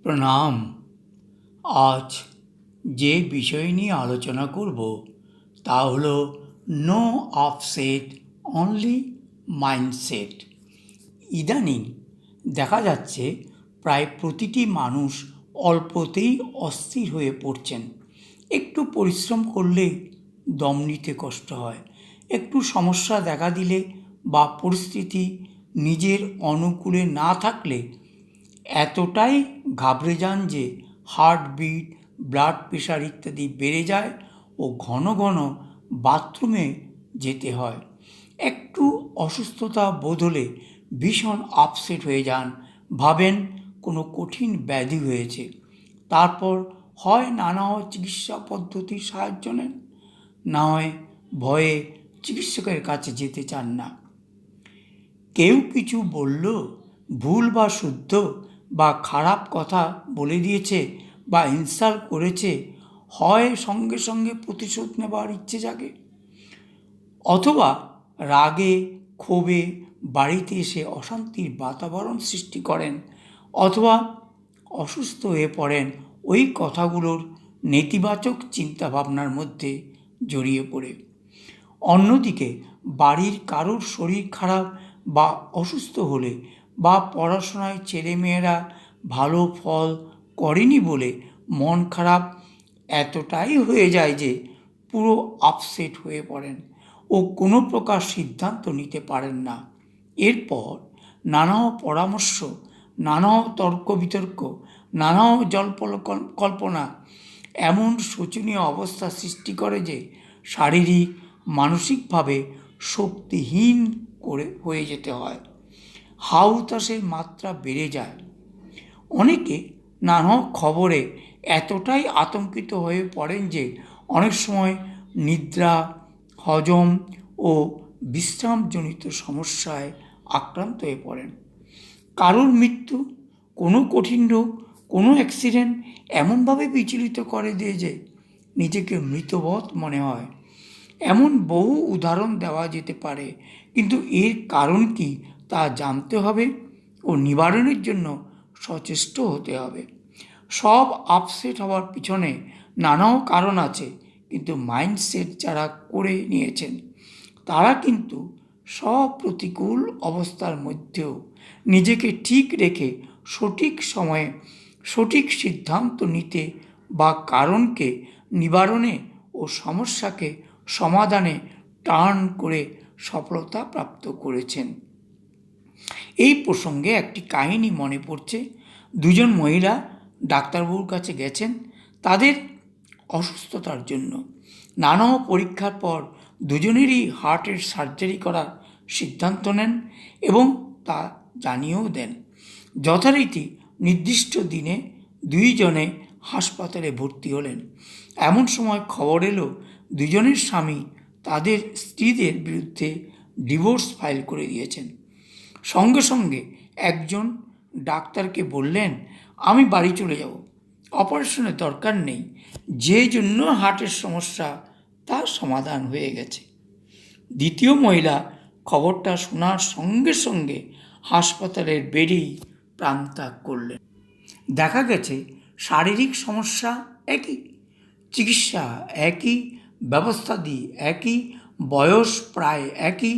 প্রণাম। আজ যে বিষয় নিয়ে আলোচনা করব তা হলো নো অফসেট, অনলি মাইন্ডসেট। ইদানিং দেখা যাচ্ছে প্রায় প্রতিটি মানুষ অল্পতেই অস্থির হয়ে পড়ছেন। একটু পরিশ্রম করলেই দম নিতে কষ্ট হয়, একটু সমস্যা দেখা দিলে বা পরিস্থিতি নিজের অনুকূলে না থাকলে এতটাই ঘাবড়ে যান যে হার্টবিট, ব্লাড প্রেশার ইত্যাদি বেড়ে যায় ও ঘন ঘন বাথরুমে যেতে হয়। একটু অসুস্থতা বোধ হলে ভীষণ আপসেট হয়ে যান, ভাবেন কোনো কঠিন ব্যাধি হয়েছে। তারপর হয় নানা চিকিৎসা পদ্ধতির সাহায্য নেন, না হয় ভয়ে চিকিৎসকের কাছে যেতে চান না। কেউ কিছু বলল, ভুল বা শুদ্ধ বা খারাপ কথা বলে দিয়েছে বা ইনসাল্ট করেছে, হয় সঙ্গে সঙ্গে প্রতিশোধ নেবার ইচ্ছে জাগে, অথবা রাগে ক্ষোভে বাড়িতে এসে অশান্তির বাতাবরণ সৃষ্টি করেন, অথবা অসুস্থ হয়ে পড়েন ওই কথাগুলোর নেতিবাচক চিন্তাভাবনার মধ্যে জড়িয়ে পড়ে। অন্যদিকে বাড়ির কারোর শরীর খারাপ বা অসুস্থ হলে বা পড়াশোনায় ছেলেমেয়েরা ভালো ফল করেনি বলে মন খারাপ এতটাই হয়ে যায় যে পুরো আপসেট হয়ে পড়েন ও কোনো প্রকার সিদ্ধান্ত নিতে পারেন না। এরপর নানা পরামর্শ, নানা তর্ক বিতর্ক, নানা কল্পনা এমন শোচনীয় অবস্থা সৃষ্টি করে যে শারীরিক মানসিকভাবে শক্তিহীন হয়ে যেতে হয়। হাহুতাশের মাত্রা বেড়ে যায়। অনেকে নানা খবরে এতটাই আতঙ্কিত হয়ে পড়েন যে অনেক সময় নিদ্রা, হজম ও বিশ্রামজনিত সমস্যায় আক্রান্ত হয়ে পড়েন। কারোর মৃত্যু, কোনো কঠিন রোগ, কোনো অ্যাক্সিডেন্ট এমনভাবে বিচলিত করে দিয়ে যে নিজেকে মৃতবৎ মনে হয়। এমন বহু উদাহরণ দেওয়া যেতে পারে, কিন্তু এর কারণ কি তা জানতে হবে ও নিবারণের জন্য সচেষ্ট হতে হবে। সব আপসেট হওয়ার পিছনে নানাও কারণ আছে, কিন্তু মাইন্ডসেট যারা করে নিয়েছেন তারা কিন্তু সব প্রতিকূল অবস্থার মধ্যেও নিজেকে ঠিক রেখে সঠিক সময়ে সঠিক সিদ্ধান্ত নিতে বা কারণকে নিবারণে ও সমস্যাকে সমাধানে টার্ন করে সফলতা প্রাপ্ত করেছেন। এই প্রসঙ্গে একটি কাহিনী মনে পড়ছে। দুজন মহিলা ডাক্তারবাবুর কাছে গেছেন তাদের অসুস্থতার জন্য। নানা পরীক্ষার পর দুজনেরই হার্টের সার্জারি করার সিদ্ধান্ত নেন এবং তা জানিয়েও দেন। যথারীতি নির্দিষ্ট দিনে দুইজনে হাসপাতালে ভর্তি হলেন। এমন সময় খবর এলো দুজনের স্বামী তাদের স্ত্রীদের বিরুদ্ধে ডিভোর্স ফাইল করে দিয়েছেন। সঙ্গে সঙ্গে একজন ডাক্তারকে বললেন, আমি বাড়ি চলে যাব, অপারেশনের দরকার নেই, যে জন্য হার্টের সমস্যা তার সমাধান হয়ে গেছে। দ্বিতীয় মহিলা খবরটা শোনার সঙ্গে সঙ্গে হাসপাতালের বেডেই প্রাণত্যাগ করলেন। দেখা গেছে শারীরিক সমস্যা একই, চিকিৎসা একই, ব্যবস্থাদি একই, বয়স প্রায় একই,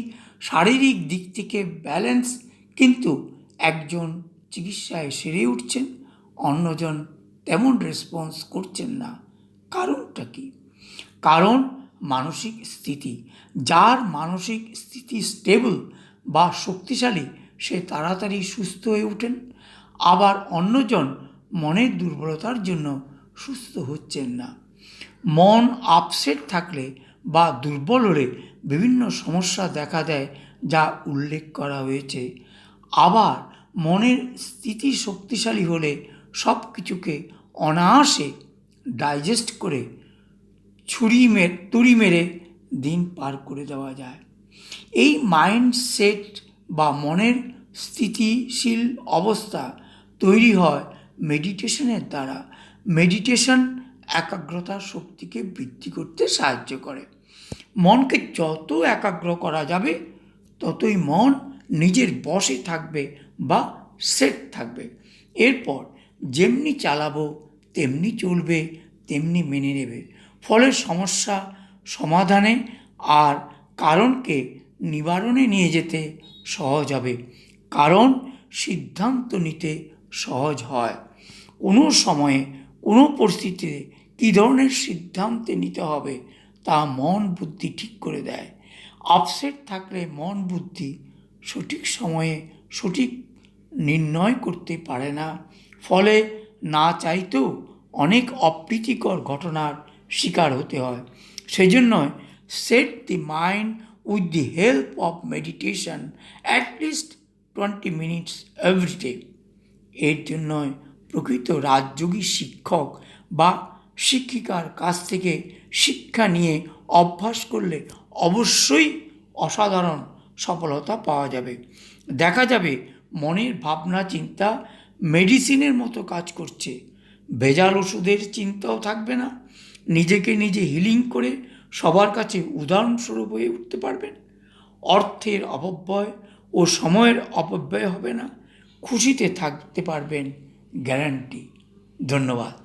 শারীরিক দিক থেকে ব্যালেন্স, কিন্তু একজন চিকিৎসায় সেরে উঠছেন, অন্যজন তেমন রেসপন্স করছেন না। কারণটা কি? কারণ মানসিক স্থিতি। যার মানসিক স্থিতি স্টেবল বা শক্তিশালী সে তাড়াতাড়ি সুস্থ হয়ে ওঠেন, আবার অন্যজন মনের দুর্বলতার জন্য সুস্থ হচ্ছেন না। মন আপসেট থাকলে বা দুর্বল হলে বিভিন্ন সমস্যা দেখা দেয়, যা উল্লেখ করা হয়েছে। আবার মনের স্থিতি শক্তিশালী হলে সব কিছুকে অনায়াসে ডাইজেস্ট করে তুড়ি মেরে দিন পার করে দেওয়া যায়। এই মাইন্ডসেট বা মনের স্থিতিশীল অবস্থা তৈরি হয় মেডিটেশনের দ্বারা। মেডিটেশন একাগ্রতার শক্তিকে বৃদ্ধি করতে সাহায্য করে। মনকে যত একাগ্র করা যাবে ততই মন নিজের বশে থাকবে বা সেট থাকবে। এরপর যেমনি চালাবো তেমনি চলবে, তেমনি মেনে নেবে। ফলে সমস্যা সমাধানে আর কারণকে নিবারণে নিয়ে যেতে সহজ হবে, কারণ সিদ্ধান্ত নিতে সহজ হয়। কোনো সময়ে কোনো পরিস্থিতিতে কী ধরনের সিদ্ধান্ত নিতে হবে তা মন বুদ্ধি ঠিক করে দেয়। আপসেট থাকলে মন বুদ্ধি সঠিক সময়ে সঠিক নির্ণয় করতে পারে না, ফলে না চাইতেও অনেক অপ্রীতিকর ঘটনার শিকার হতে হয়। সেজন্য set the mind with the help of meditation at least 20 minutes every day. এর জন্য প্রকৃত রাজযোগী শিক্ষক বা শিক্ষিকার কাছ থেকে শিক্ষা নিয়ে অভ্যাস করলে অবশ্যই অসাধারণ সফলতা পাওয়া যাবে। দেখা যাবে মনের ভাবনা চিন্তা মেডিসিনের মতো কাজ করছে, ভেজাল ওষুধের চিন্তাও থাকবে না, নিজেকে নিজে হিলিং করে সবার কাছে উদাহরণস্বরূপ হয়ে উঠতে পারবেন। অর্থের অপব্যয় ও সময়ের অপব্যয় হবে না, খুশিতে থাকতে পারবেন, গ্যারান্টি। ধন্যবাদ।